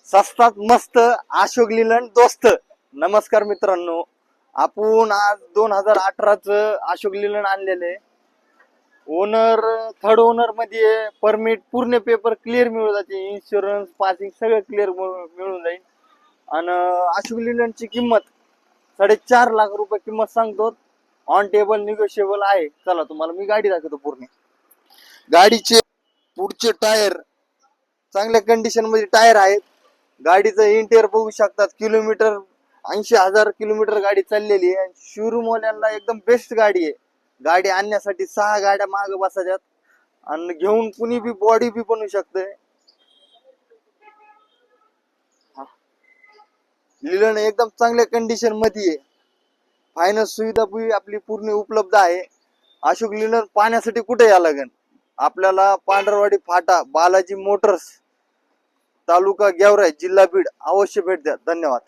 स्वस्तात मस्त अशोक लीलंड दोस्त. नमस्कार मित्रांनो, आपण आज 2018च अशोक लीलंड आणलेले. ओनर थर्ड ओनर मध्ये परमिट पूर्ण पेपर क्लिअर मिळून जाते, इन्शुरन्स पासिंग सगळं क्लिअर मिळून जाईल. आणि अशोक लीलंडची किंमत 4.5 लाख रुपये किंमत सांगतो. ऑन टेबल निगोशिएबल आहे. चला तुम्हाला मी गाडी दाखवतो. पूर्ण गाडीचे पुढचे टायर चांगल्या कंडिशन मध्ये टायर आहेत. गाडीचं इंटेरियर बघू शकतात. किलोमीटर 80,000 किलोमीटर गाडी चाललेली आहे. शोरूम वाल्यांना एकदम बेस्ट गाडी आहे. गाडी आणण्यासाठी 6 गाड्या मागे बसायच्यात आणि घेऊन कुणी बी बॉडी बी बनवू शकते. लीलंड एकदम चांगल्या कंडिशन मध्ये आहे. फायनान्स सुविधा बी आपली पूर्ण उपलब्ध आहे. अशोक लीलंड पाहण्यासाठी कुठे या लागेल आपल्याला? पांढरवाडी फाटा, बालाजी मोटर्स, तालुका गेवराई, जिल्हा बीड. अवश्य भेट द्या. धन्यवाद.